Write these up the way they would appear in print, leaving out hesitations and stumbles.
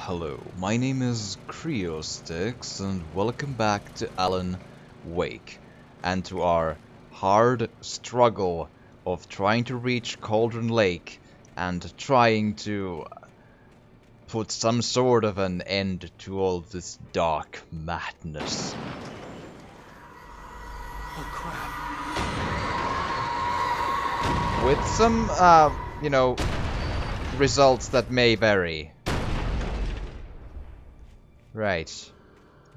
Hello, my name is Creostix, and welcome back to Alan Wake, and to our hard struggle of trying to reach Cauldron Lake, and trying to put some sort of an end to all this dark madness. Oh crap. With some, results that may vary. Right.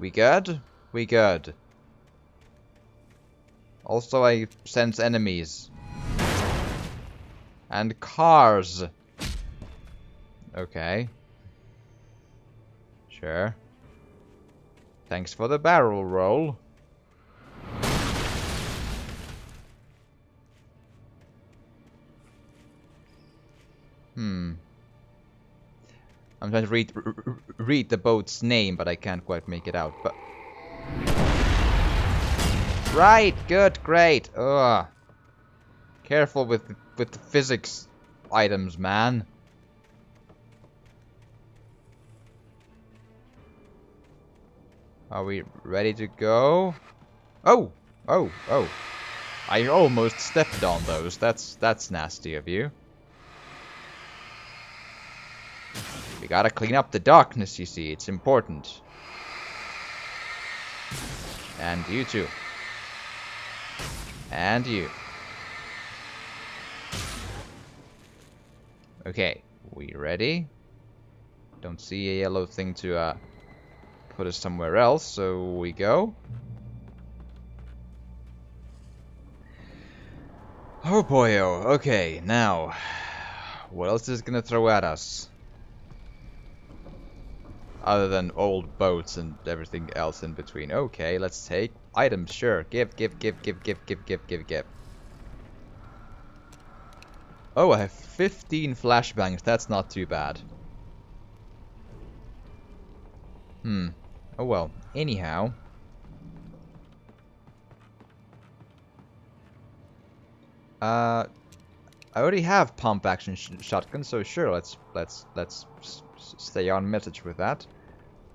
We good? We good. Also, I sense enemies. And cars. Okay. Sure. Thanks for the barrel roll. I'm trying to read the boat's name, but I can't quite make it out. But right, good, great. Ugh. Careful with the physics items, man. Are we ready to go? Oh, oh, oh! I almost stepped on those. That's nasty of you. We gotta clean up the darkness, you see. It's important. And you too. And you. Okay, we ready? Don't see a yellow thing to put us somewhere else, so we go. Oh boy, oh. Okay, now, what else is it gonna throw at us? Other than old boats and everything else in between. Okay, let's take items, sure. Give. Oh, I have 15 flashbangs. That's not too bad. Oh well. Anyhow. I already have pump action shotgun, so sure, let's stay on message with that.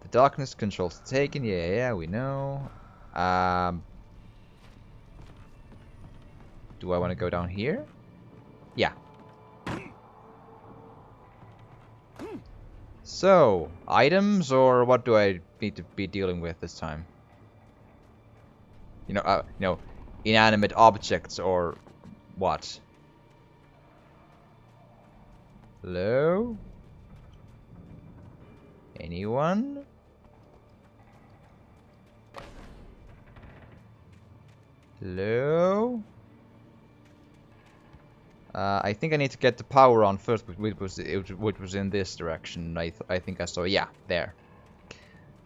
The darkness control's taken. Yeah, we know. Do I want to go down here? Yeah. So, items, or what do I need to be dealing with this time? Inanimate objects, or what? Hello? Anyone? Hello? I think I need to get the power on first, which was in this direction. I think I saw, yeah, there.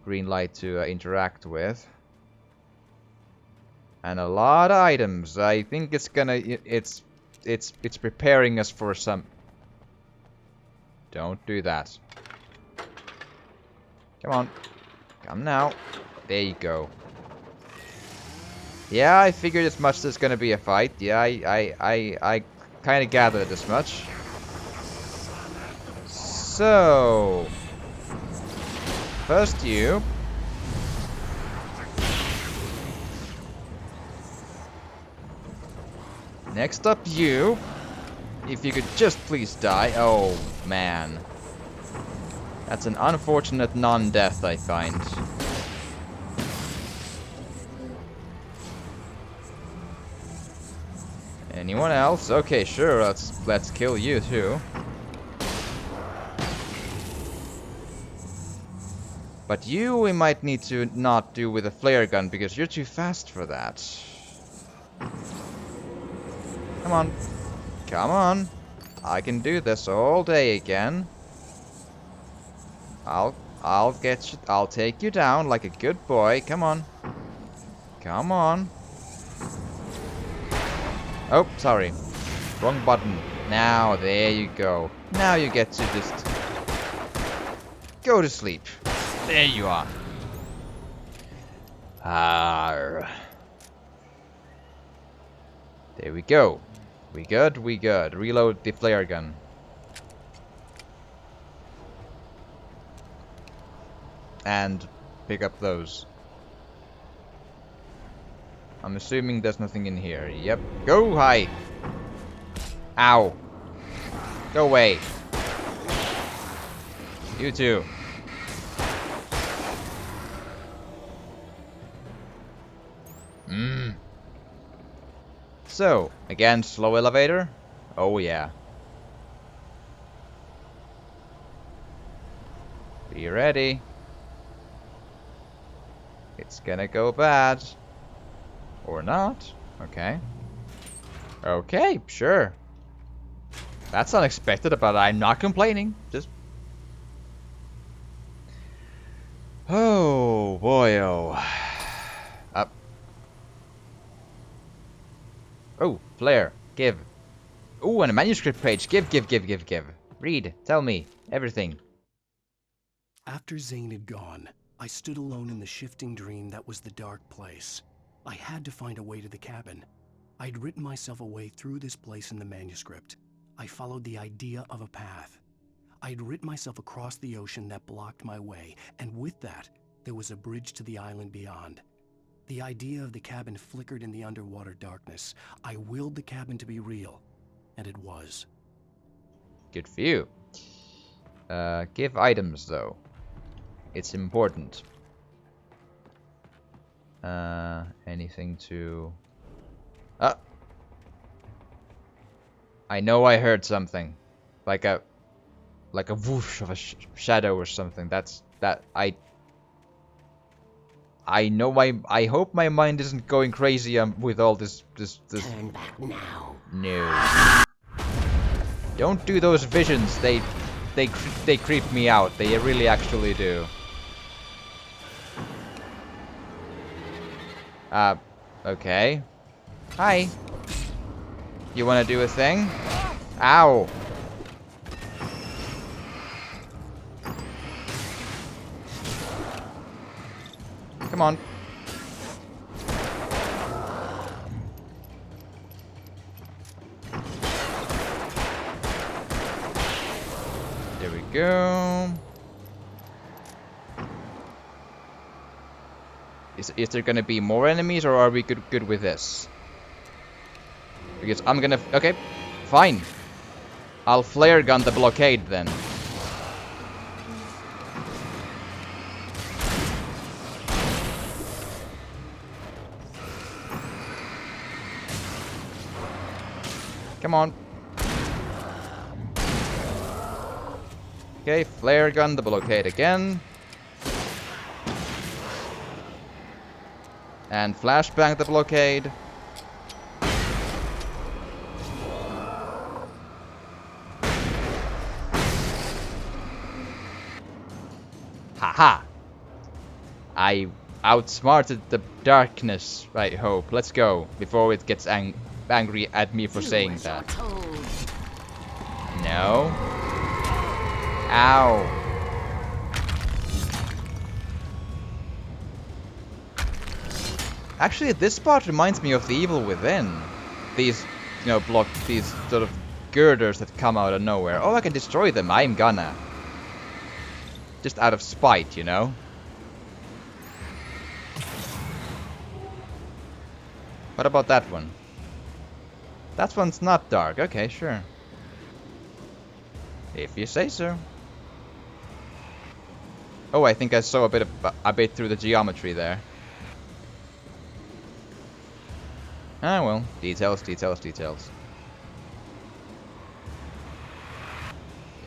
Green light to interact with. And a lot of items. I think it's gonna, it's preparing us for some. Don't do that. Come on. Come now. There you go. Yeah, I figured as much there's gonna be a fight. Yeah, I kind of gathered as much. So, first you. Next up you. If you could just please die. Oh, man. That's an unfortunate non-death, I find. Anyone else? Okay, sure, let's kill you too. But you we might need to not do with a flare gun because you're too fast for that. Come on. Come on. I can do this all day again. I'll get you, I'll take you down like a good boy. Come on. Come on. Oh, sorry. Wrong button. Now, there you go. Now you get to just go to sleep. There you are. Arr. There we go. We good? We good. Reload the flare gun. and pick up those. I'm assuming there's nothing in here. Yep. Go high! Ow! Go away! You too. So, again, slow elevator? Oh yeah. Be ready. It's gonna go bad. Or not. Okay. Okay, sure. That's unexpected, but I'm not complaining. Just... Oh, boy, oh. Up. Oh, flare. Give. Oh, and a manuscript page. Give. Read. Tell me. Everything. After Zane had gone, I stood alone in the shifting dream that was the dark place. I had to find a way to the cabin. I'd written myself a way through this place in the manuscript. I followed the idea of a path. I'd written myself across the ocean that blocked my way, and with that, there was a bridge to the island beyond. The idea of the cabin flickered in the underwater darkness. I willed the cabin to be real, and it was. Good for you. Give items, though. It's important. Anything to... I know I heard something. Like a whoosh of a shadow or something. I know I hope my mind isn't going crazy with all this. Turn back now. No. Don't do those visions. They creep me out. They really actually do. Okay. Hi. You wanna do a thing? Ow. Come on. There we go. Is there gonna be more enemies, or are we good with this? Because I'm gonna... Okay, fine. I'll flare gun the blockade then. Come on. Okay, flare gun the blockade again. And flashbang the blockade. Haha! I outsmarted the darkness, I hope. Let's go, before it gets angry at me for saying that. No. Ow. Actually, this spot reminds me of the Evil Within. These, these sort of girders that come out of nowhere. Oh, I can destroy them. I'm gonna. Just out of spite, you know? What about that one? That one's not dark. Okay, sure. If you say so. Oh, I think I saw a bit through the geometry there. Ah, well. Details.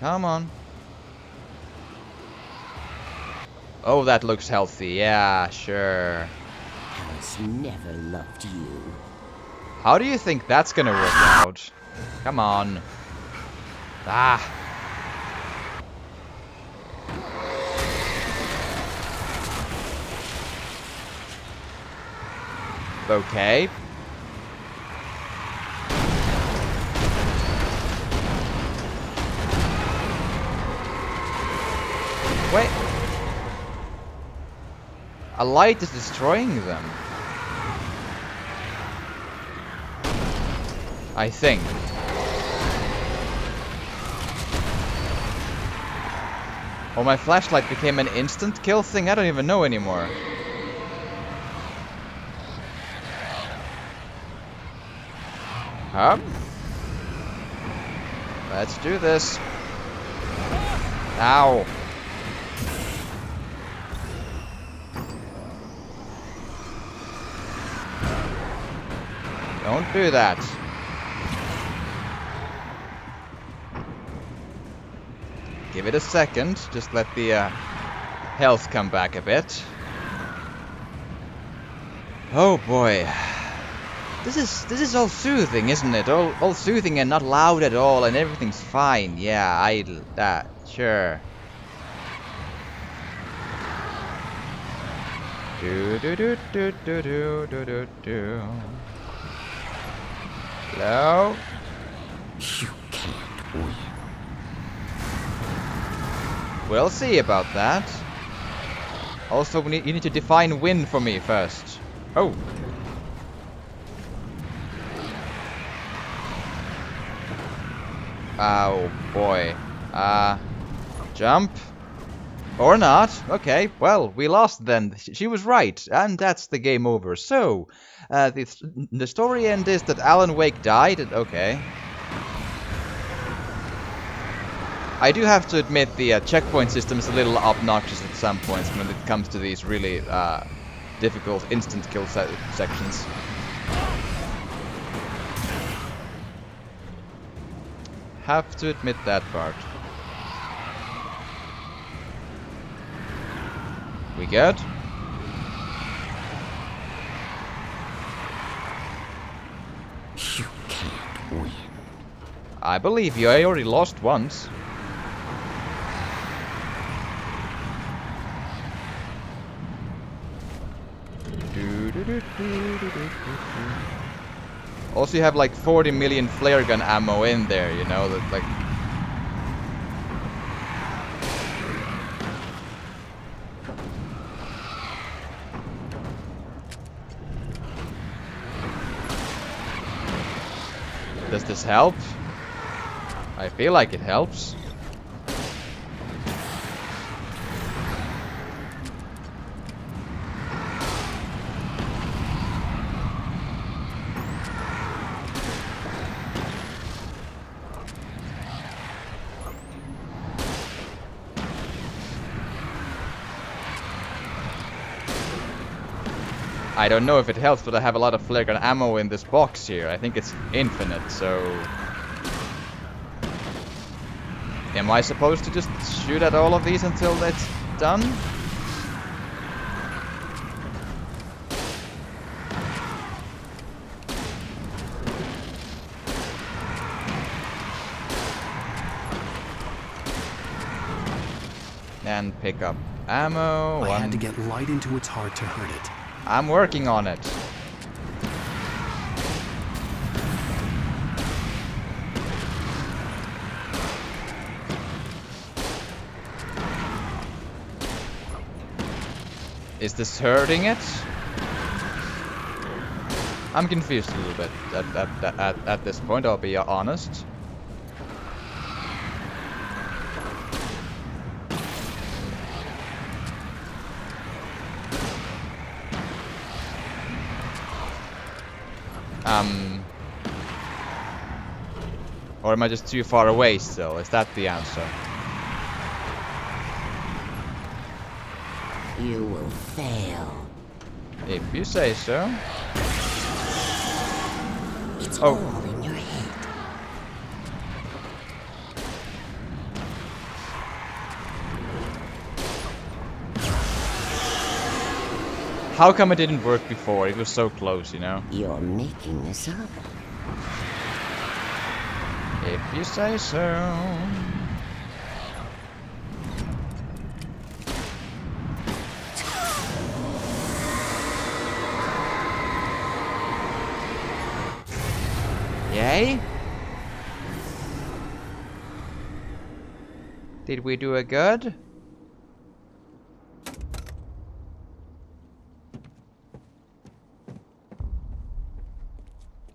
Come on. Oh, that looks healthy. Yeah, sure. Has never loved you. How do you think that's gonna work out? Come on. Ah. Okay. Wait. A light is destroying them. I think. Or my flashlight became an instant kill thing? I don't even know anymore. Huh? Let's do this. Ow. Don't do that. Give it a second. Just let the health come back a bit. Oh boy. This is all soothing, isn't it? All soothing and not loud at all, and everything's fine. Yeah, sure. Do do do do do do do do do. Hello? You can't win. We'll see about that. Also, you need to define win for me first. Oh. Oh boy. Jump. Or not. Okay, well, we lost then. She was right, and that's the game over. So, the story end is that Alan Wake died. Okay. I do have to admit the checkpoint system is a little obnoxious at some points when it comes to these really difficult instant kill sections. Have to admit that part. We good? You can't win. I believe you. I already lost once. Also, you have like 40 million flare gun ammo in there, you know, that like. Does this help? I feel like it helps. I don't know if it helps, but I have a lot of flare gun ammo in this box here. I think it's infinite, so... Am I supposed to just shoot at all of these until it's done? And pick up ammo. I had to get light into its heart to hurt it. I'm working on it. Is this hurting it? I'm confused a little bit at this point, I'll be honest. Or am I just too far away still? Is that the answer? You will fail. If you say so. It's Oh. all in your head. How come it didn't work before? It was so close, you know? You're making this up. If you say so. Yay? Did we do it good?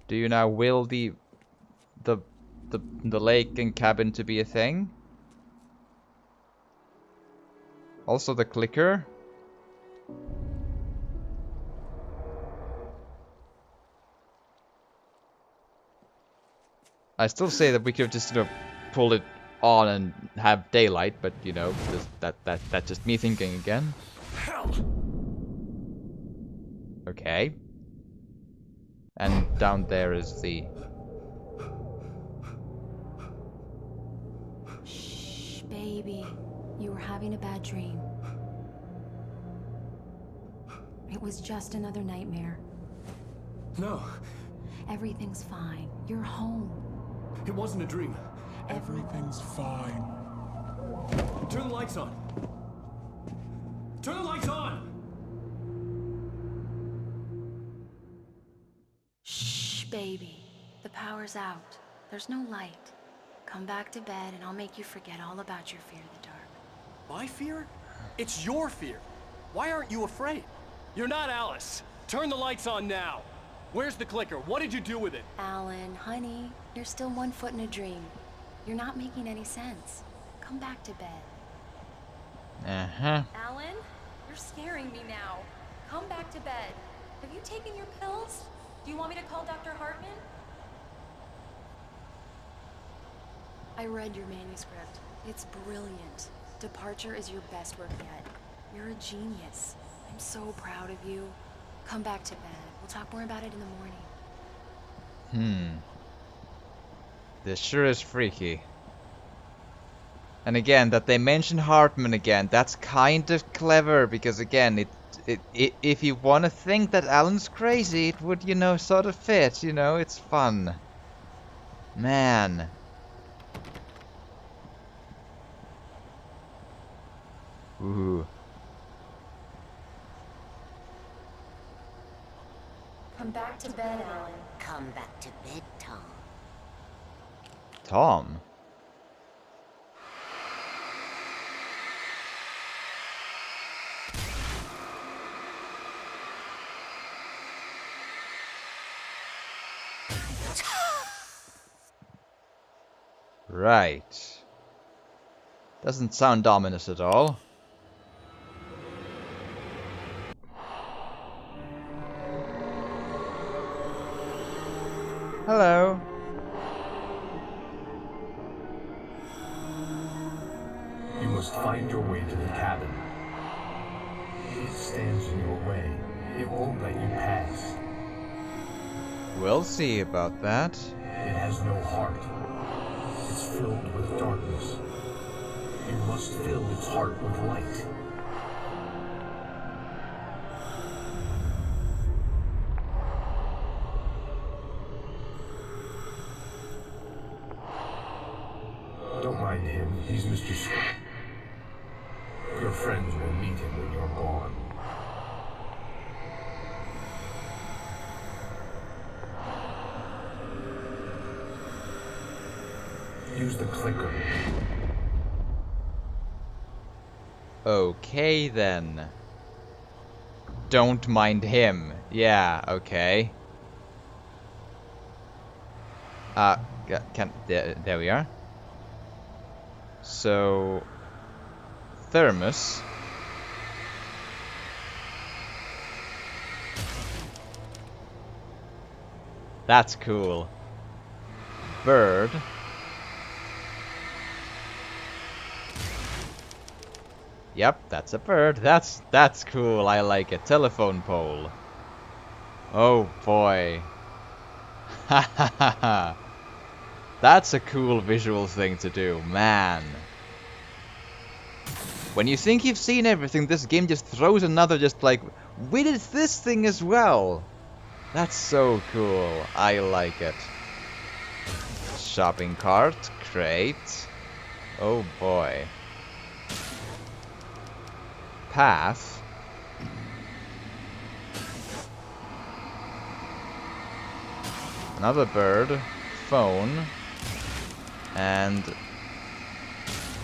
Do you now will the lake and cabin to be a thing? Also the clicker. I still say that we could have just, you know, pulled it on and have daylight, but you know, that's just me thinking again. Hell! Okay. And down there is the... Shh, baby. You were having a bad dream. It was just another nightmare. No, Everything's fine. You're home. it wasn't a dream. Everything's fine. Turn the lights on. Turn the lights on! Shh, baby. The power's out. There's no light. Come back to bed and I'll make you forget all about your fear of the dark. My fear? It's your fear. Why aren't you afraid? You're not Alice. Turn the lights on now. Where's the clicker? What did you do with it? Alan, honey, you're still 1 foot in a dream. You're not making any sense. Come back to bed. Uh-huh. Alan, you're scaring me now. Come back to bed. Have you taken your pills? Do you want me to call Dr. Hartman? I read your manuscript. It's brilliant. Departure is your best work yet. You're a genius. I'm so proud of you. Come back to bed. We'll talk more about it in the morning. This sure is freaky. And again, that they mention Hartman again, that's kind of clever, because again, if you want to think that Alan's crazy, it would, you know, sort of fit, you know, it's fun. Man. Ooh. Come back to bed, Alan. Come back to bed, Tom. Tom? Right. Doesn't sound ominous at all. Hello. You must find your way to the cabin. It stands in your way. It won't let you pass. We'll see about that. It has no heart. It's filled with darkness. You must fill its heart with light. Don't mind him. He's Mr. Scott. Your friends will meet him when you're gone. Use the clicker. Okay then. Don't mind him. Yeah, okay. There we are. So, thermos. That's cool. Bird. Yep, that's a bird. That's cool. I like it. Telephone pole. Oh boy. Ha ha ha ha. That's a cool visual thing to do, man. When you think you've seen everything, this game just throws another just like, we did this thing as well. That's so cool. I like it. Shopping cart. Great. Oh boy. Path. Another bird. Phone. And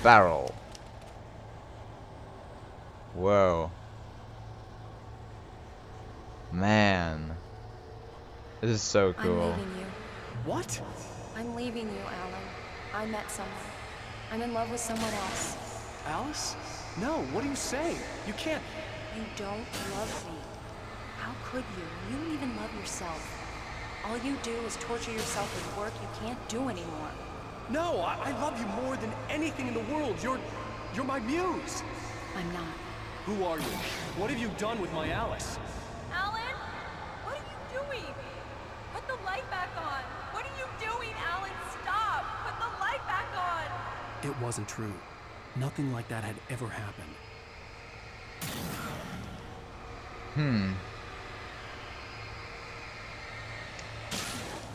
barrel. Whoa. Man. This is so I'm cool. leaving you. What? I'm leaving you, Alan. I met someone. I'm in love with someone else. Alice? No, what are you saying? You can't... You don't love me. How could you? You don't even love yourself. All you do is torture yourself with work you can't do anymore. No, I love you more than anything in the world. You're my muse. I'm not. Who are you? What have you done with my Alice? Alan? What are you doing? Put the light back on! What are you doing, Alan? Stop! Put the light back on! It wasn't true. Nothing like that had ever happened.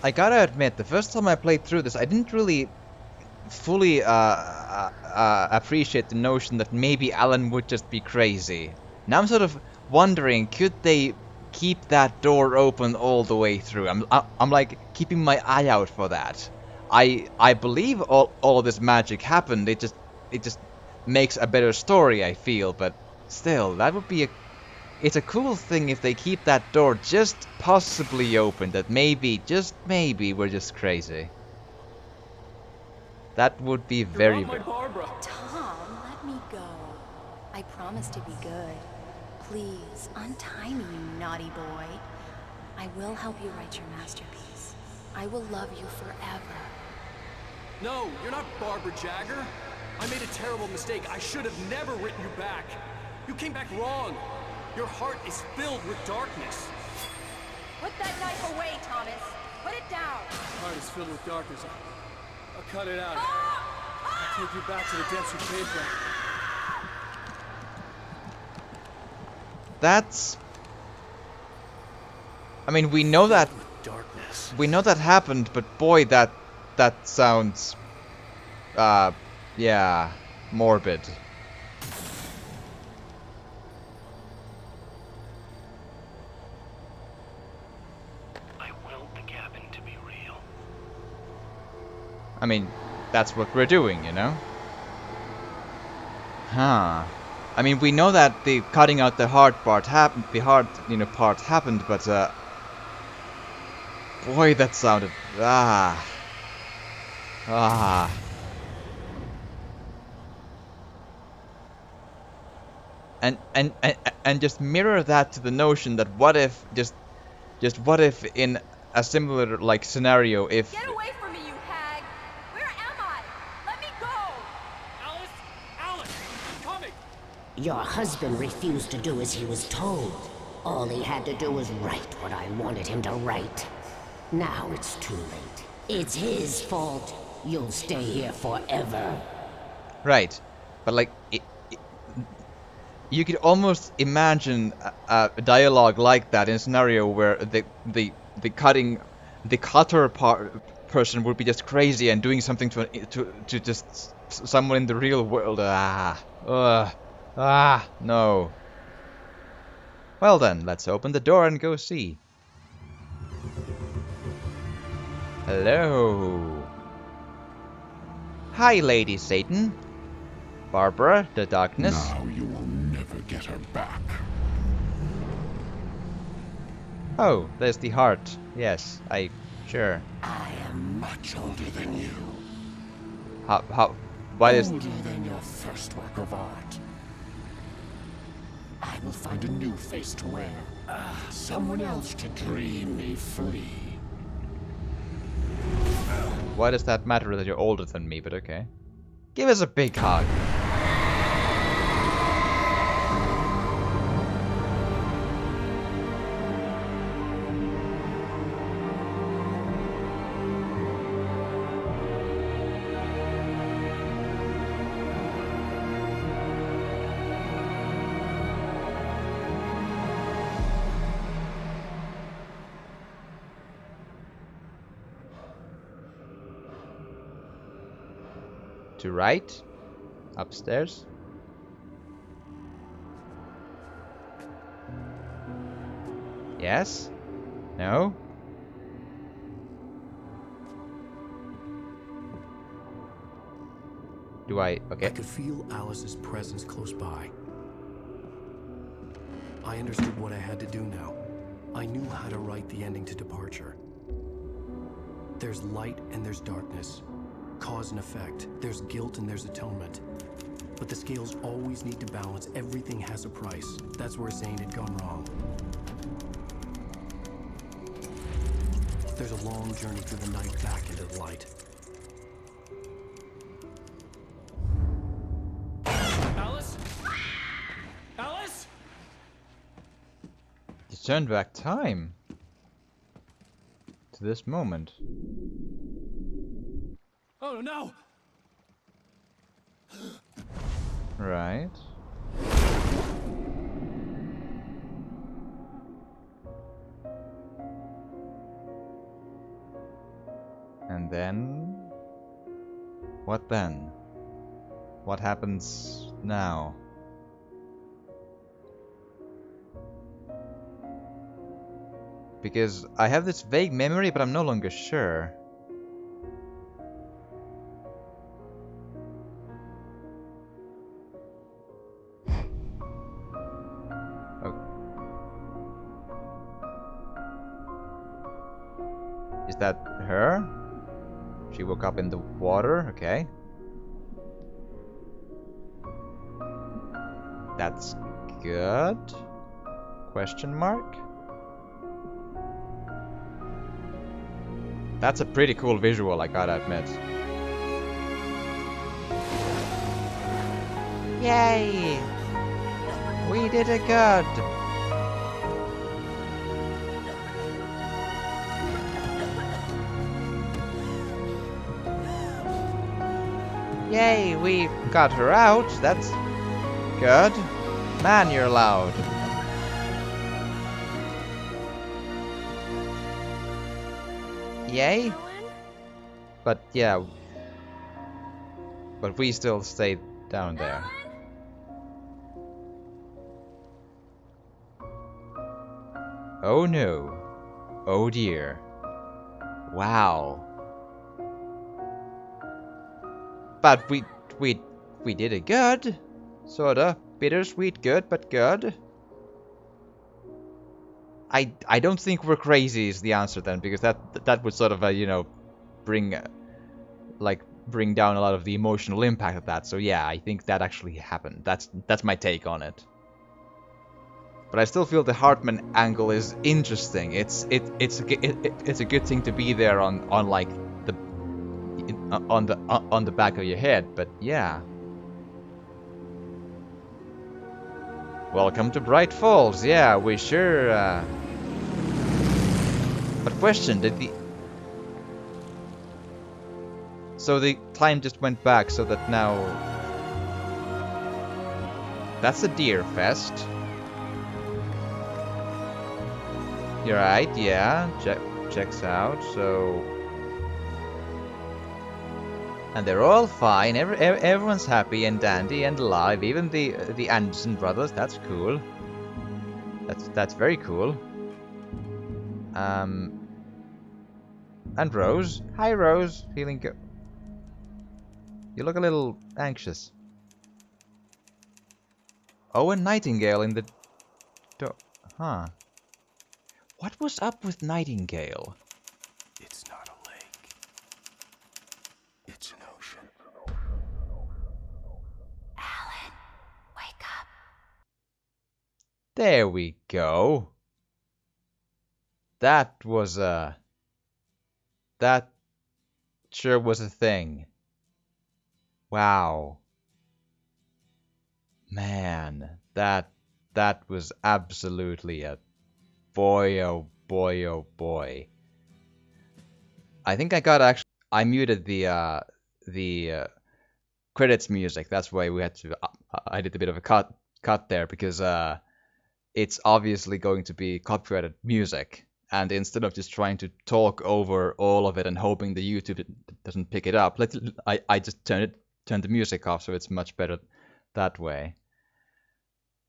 I gotta admit, the first time I played through this, I didn't really fully appreciate the notion that maybe Alan would just be crazy. Now I'm sort of wondering, could they keep that door open all the way through? I'm like keeping my eye out for that. I believe all this magic happened. It just makes a better story, I feel, but still, that would be it's a cool thing if they keep that door just possibly open, that maybe, just maybe, we're just crazy. That would be very... You're not my Barbara. Tom, let me go. I promise to be good. Please, untie me, you naughty boy. I will help you write your masterpiece. I will love you forever. No, you're not Barbara Jagger. I made a terrible mistake. I should have never written you back. You came back wrong. Your heart is filled with darkness. Put that knife away, Thomas! Put it down! Heart is filled with darkness. I'll cut it out. I'll take you back to the depths you came from. That's... I mean, we know that... Darkness. We know that happened, but boy, that sounds... yeah, morbid. I mean, that's what we're doing, you know? Huh. I mean, we know that the cutting out the hard part happened, part happened, but, boy, that sounded... And just mirror that to the notion that what if, just what if in a similar, like, scenario, if... Get away from me, you hag! Where am I? Let me go! Alice! Alice! I'm coming! Your husband refused to do as he was told. All he had to do was write what I wanted him to write. Now it's too late. It's his fault. You'll stay here forever. Right. But, like, you could almost imagine a dialogue like that in a scenario where the cutter person would be just crazy and doing something to just someone in the real world. No. Well then, let's open the door and go see. Hello. Hi, Lady Satan. Barbara, the darkness. Now you will never get her back. Oh, there's the heart. Yes, sure. I am much older than you. Why is... Older than your first work of art. I will find a new face to wear. Someone else to dream me free. Why does that matter that you're older than me, but okay. Give us a big hug. To right? Upstairs? Yes? No? Do I... Okay. I could feel Alice's presence close by. I understood what I had to do now. I knew how to write the ending to Departure. There's light and there's darkness. Cause and effect. There's guilt and there's atonement. But the scales always need to balance. Everything has a price. That's where Zane had gone wrong. There's a long journey through the night back into the light. Alice? Alice? You turned back time to this moment. Oh no! Right. And then... what then? What happens now? Because I have this vague memory, but I'm no longer sure. Oh. Is that her? She woke up in the water, okay. That's good? Question mark? That's a pretty cool visual, I gotta admit. Yay! We did it good! Yay, we got her out. That's good. Man, you're loud. Yay? But yeah. But we still stayed down there. Oh no. Oh dear. Wow. But we did it good. Sorta. Bittersweet good, but good. I don't think we're crazy is the answer then, because that would sort of you know, bring bring down a lot of the emotional impact of that. So yeah, I think that actually happened. That's my take on it. But I still feel the Hartman angle is interesting. It's a good thing to be there on like the on the back of your head. But yeah. Welcome to Bright Falls. Yeah, we sure. But question: did the so the time just went back so that now that's a deer fest. You're right, yeah. Checks out, so... And they're all fine, everyone's happy and dandy and alive, even the Anderson brothers, that's cool. That's very cool. And Rose. Hi Rose, feeling good. You look a little anxious. Oh, and Nightingale in the... Huh. What was up with Nightingale? It's not a lake. It's an ocean. Alan, wake up. There we go. That was a... That sure was a thing. Wow. Man, that was absolutely a boy, oh boy, oh boy. I think I muted the credits music. That's why we had to. I did a bit of a cut there because it's obviously going to be copyrighted music, and instead of just trying to talk over all of it and hoping the YouTube doesn't pick it up, I just turned the music off, so it's much better that way.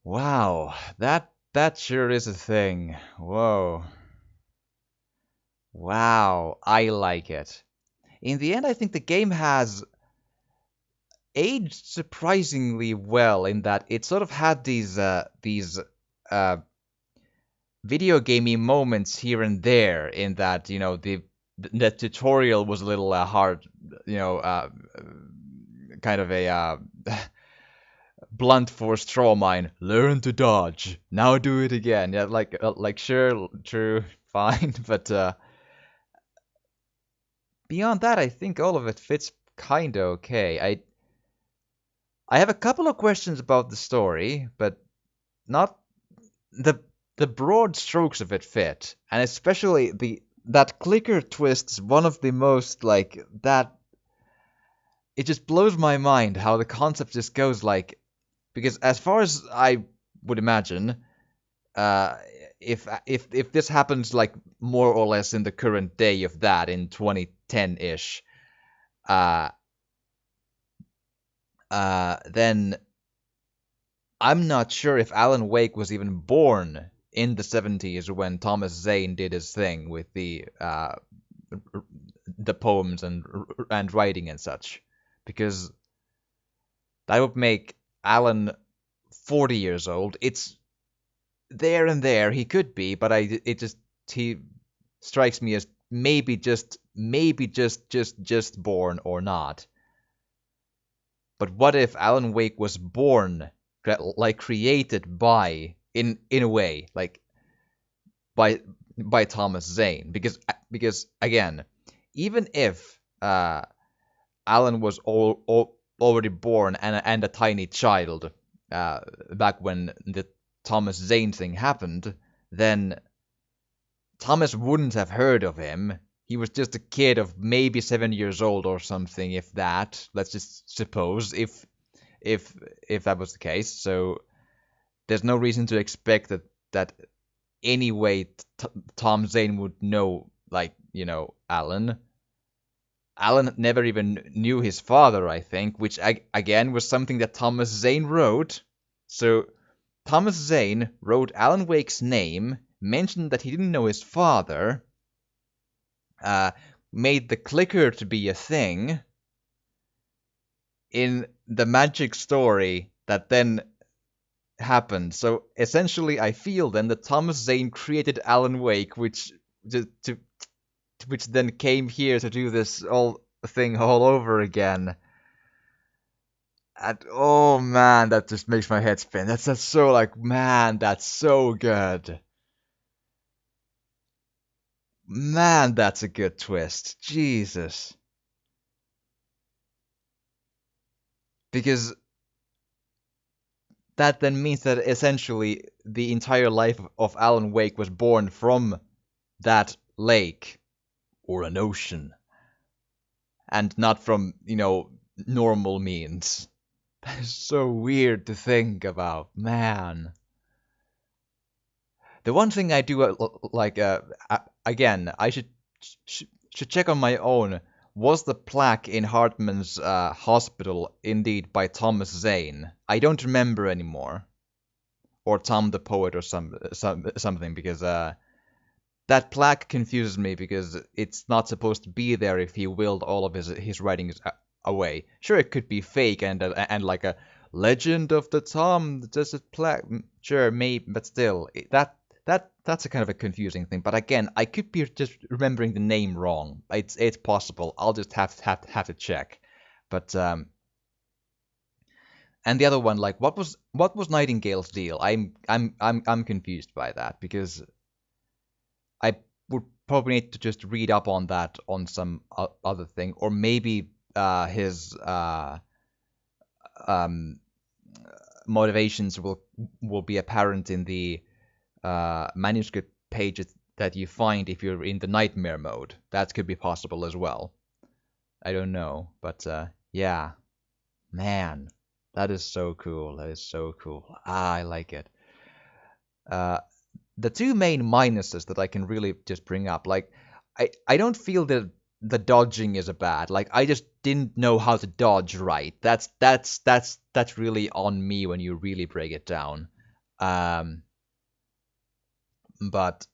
Wow, that sure is a thing. Whoa. Wow, I like it. In the end, I think the game has aged surprisingly well in that it sort of had these video gamey moments here and there. In that, you know, the tutorial was a little hard, you know, kind of a blunt force trauma mine. Learn to dodge. Now do it again. Yeah, like sure, true, fine, but beyond that, I think all of it fits kinda okay. I have a couple of questions about the story, but not the the broad strokes of it fit, and especially the that clicker twist is one of the most like that. It just blows my mind how the concept just goes like because as far as I would imagine, uh, if this happens like more or less in the current day of that in 2010-ish, uh, then I'm not sure if Alan Wake was even born in the 70s when Thomas Zane did his thing with the poems and writing and such, because that would make Alan 40 years old. It's there and there he could be, but he strikes me as maybe just born or not. But what if Alan Wake was born like created by in a way like by by Thomas Zane because again even if Alan was already born and a tiny child back when the Thomas Zane thing happened, then Thomas wouldn't have heard of him. He was just a kid of maybe 7 years old or something, if that. Let's just suppose if if that was the case. So there's no reason to expect that anyway Tom Zane would know, like, Alan. Alan never even knew his father, I think, which again was something that Thomas Zane wrote. So Thomas Zane wrote Alan Wake's name, mentioned that he didn't know his father, uh, made the clicker to be a thing in the magic story that then happened. So essentially, I feel then that Thomas Zane created Alan Wake, which then came here to do this all thing all over again. And oh man, that just makes my head spin. That's so like, man, that's so good. Man, that's a good twist. Jesus. Because that then means that essentially the entire life of Alan Wake was born from that lake or an ocean and not from, normal means. That is so weird to think about, man. The one thing I do like, again, I should check on my own. Was the plaque in Hartman's hospital indeed by Thomas Zane? I don't remember anymore, or Tom the poet, or something, because that plaque confuses me because it's not supposed to be there if he willed all of his writings away. Sure, it could be fake and like a legend of the Tom, just a plaque. Sure, maybe, but still, that's a kind of a confusing thing. But again, I could be just remembering the name wrong. It's possible. I'll just have to check. But and the other one, like, what was Nightingale's deal? I'm confused by that because I would probably need to just read up on that on some other thing, or maybe his um, motivations will be apparent in the manuscript pages that you find if you're in the nightmare mode. That could be possible as well. I don't know, but yeah, man, that is so cool. That is so cool. I like it. Uh, the two main minuses that I can really just bring up, like, I don't feel that the dodging is a bad. Like, I just didn't know how to dodge right. That's really on me when you really break it down. Um, but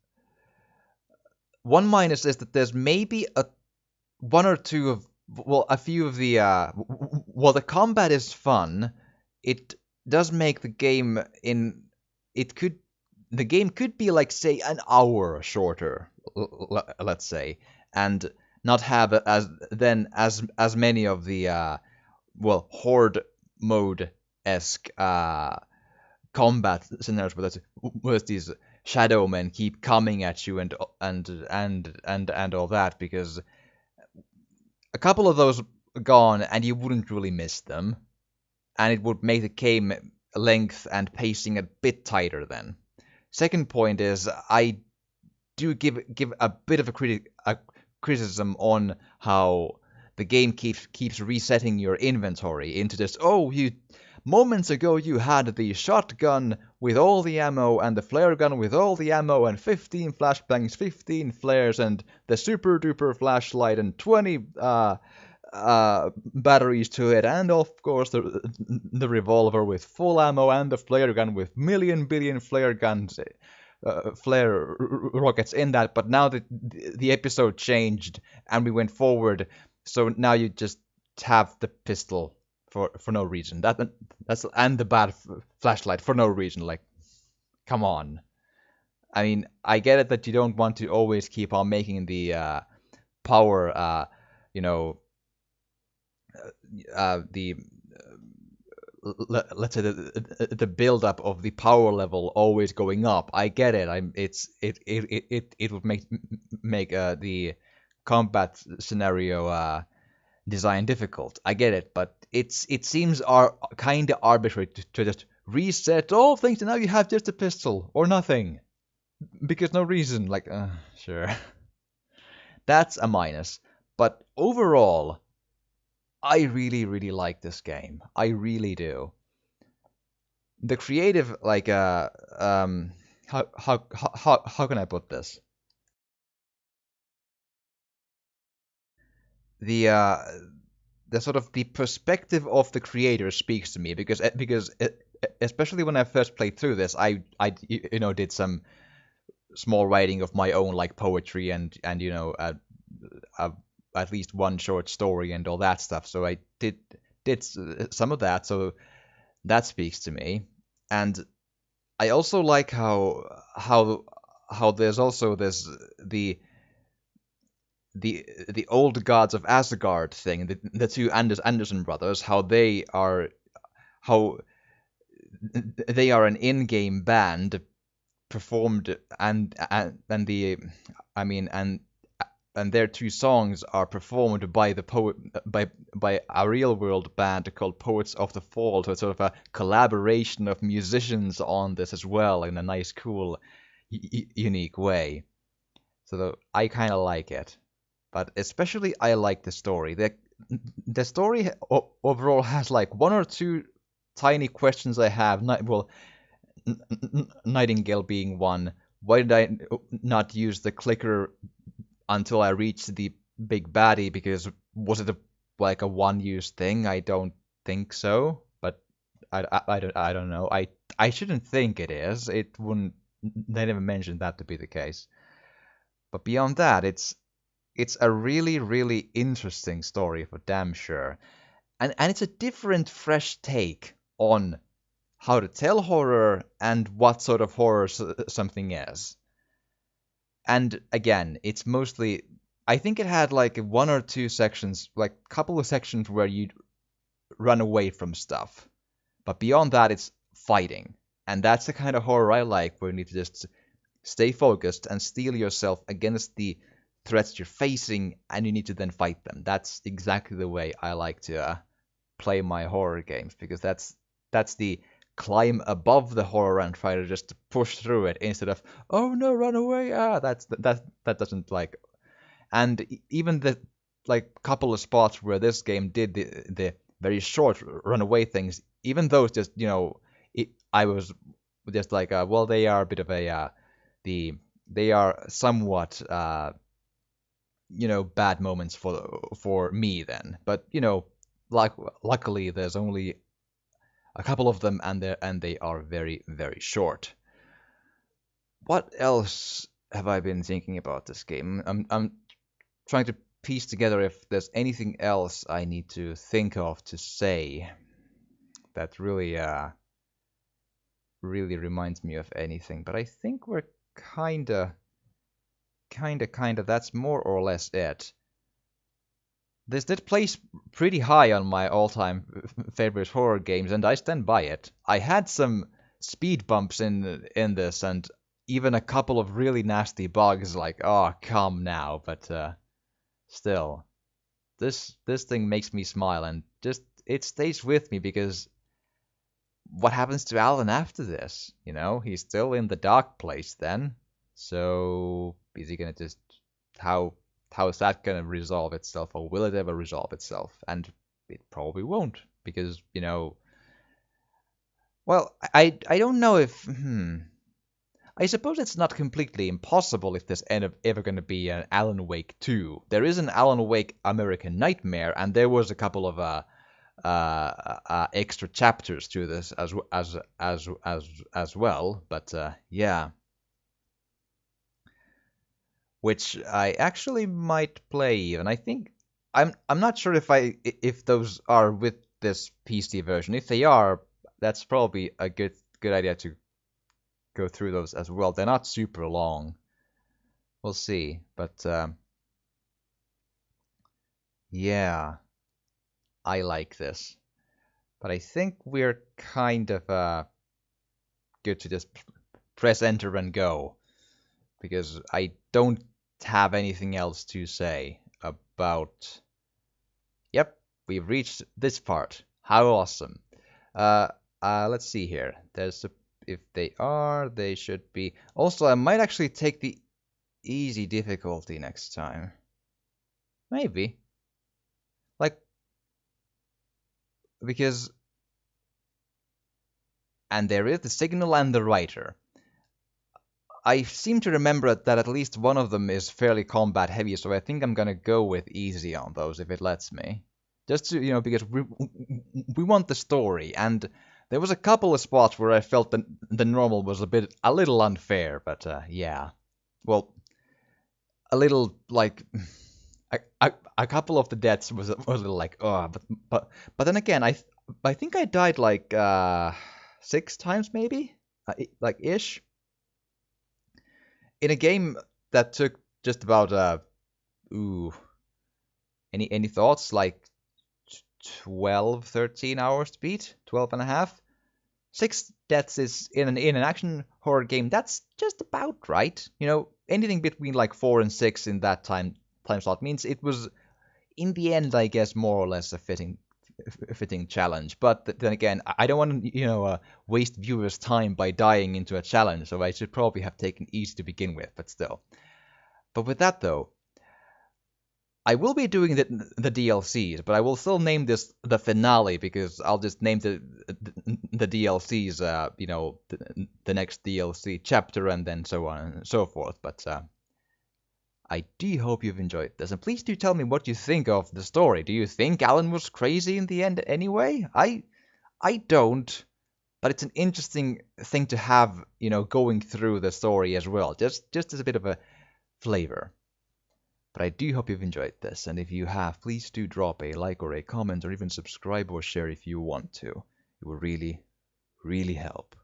one minus is that there's maybe a one or two of a few of the while the combat is fun, it does make the game in it could the game could be like say an hour shorter, let's say, and not have as many of the horde mode esque combat scenarios where these shadow men keep coming at you and all that, because a couple of those gone and you wouldn't really miss them, and it would make the game length and pacing a bit tighter then. Second point is I do give a bit of a criticism on how the game keeps resetting your inventory into this. Oh, you moments ago you had the shotgun with all the ammo and the flare gun with all the ammo and 15 flashbangs, 15 flares, and the super duper flashlight and 20 batteries to it, and of course the revolver with full ammo and the flare gun with million billion flare guns, flare rockets in that. But now the episode changed and we went forward, so now you just have the pistol for no reason. That's and the bad flashlight for no reason. Like, come on. I mean, I get it that you don't want to always keep on making the power, you know, the let's say the build up of the power level always going up. I get it. It would make the combat scenario design difficult. I get it, but it seems kind of arbitrary to just reset all things and now you have just a pistol or nothing because no reason. Like, sure, that's a minus. But overall, I really, really like this game. I really do. The creative, like, how can I put this? The the sort of the perspective of the creator speaks to me because especially when I first played through this, I did some small writing of my own, like poetry and uh, at least one short story and all that stuff. So I did some of that. So that speaks to me, and I also like how there's also this the old gods of Asgard thing, the two Anderson brothers, how they are an in-game band performed and the I mean and their two songs are performed by the poet by a real world band called Poets of the Fall. So it's sort of a collaboration of musicians on this as well in a nice, cool, unique way. So I kind of like it, but especially I like the story. The story overall has like one or two tiny questions I have. Well, Nightingale being one. Why did I not use the clicker until I reached the big baddie? Because was it like a one-use thing? I don't think so, but I don't know. I shouldn't think it is. It wouldn't. They never mentioned that to be the case. But beyond that, it's a really, really interesting story for damn sure. And it's a different, fresh take on how to tell horror and what sort of horror something is. And again, it's mostly, I think it had like one or two sections, like a couple of sections where you run away from stuff. But beyond that, it's fighting. And that's the kind of horror I like, where you need to just stay focused and steel yourself against the threats you're facing, and you need to then fight them. That's exactly the way I like to play my horror games, because that's the climb above the horror and try to just push through it instead of, oh no, run away. That doesn't like. And even the like couple of spots where this game did the very short runaway things, even those just I was just like, well, they are a bit of a they are somewhat bad moments for me then. But like luckily there's only a couple of them, and they are very, very short. What else have I been thinking about this game? I'm trying to piece together if there's anything else I need to think of to say that really reminds me of anything. But I think we're kinda that's more or less it. this did place pretty high on my all-time favorite horror games, and I stand by it. I had some speed bumps in this, and even a couple of really nasty bugs, like, oh, come now, but still, this thing makes me smile, and just it stays with me because what happens to Alan after this? You know, he's still in the dark place then. So is he gonna just how how is that gonna resolve itself, or will it ever resolve itself? And it probably won't, because well, I don't know if I suppose it's not completely impossible if there's ever going to be an Alan Wake 2. There is an Alan Wake American Nightmare, and there was a couple of extra chapters to this as well. But yeah, which I actually might play. And I think I'm not sure if those are with this PC version. If they are, that's probably a good idea to go through those as well. They're not super long. We'll see. But yeah, I like this. But I think we're kind of good to just press enter and go, because I don't have anything else to say about. Yep, we've reached this part. How awesome. Uh, let's see here. If they are, they should be. Also, I might actually take the easy difficulty next time. Maybe. Like, because. And there is the signal and the writer. I seem to remember that at least one of them is fairly combat heavy, so I think I'm gonna go with easy on those if it lets me. Just to, because we want the story, and there was a couple of spots where I felt the normal was a little unfair, but yeah. Well, a little like a couple of the deaths was a little like, oh, but then again, I think I died like 6 times maybe, like ish, in a game that took just about ooh, any thoughts, like 12, 13 hours to beat, 12 and a half. 6 deaths is in an action horror game. That's just about right. Anything between like 4 and 6 in that time slot means it was, in the end, I guess, more or less a fitting challenge. But then again, I don't want to waste viewers' time by dying into a challenge, so I should probably have taken easy to begin with. But still. But with that though, I will be doing the DLCs, but I will still name this the finale, because I'll just name the DLCs, the next DLC chapter, and then so on and so forth. But I do hope you've enjoyed this, and please do tell me what you think of the story. Do you think Alan was crazy in the end anyway? I don't, but it's an interesting thing to have, going through the story as well, just as a bit of a flavor. But I do hope you've enjoyed this, and if you have, please do drop a like or a comment, or even subscribe or share if you want to. It will really, really help.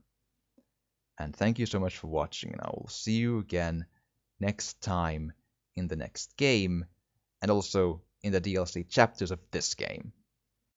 And thank you so much for watching, and I will see you again next time in the next game, and also in the DLC chapters of this game.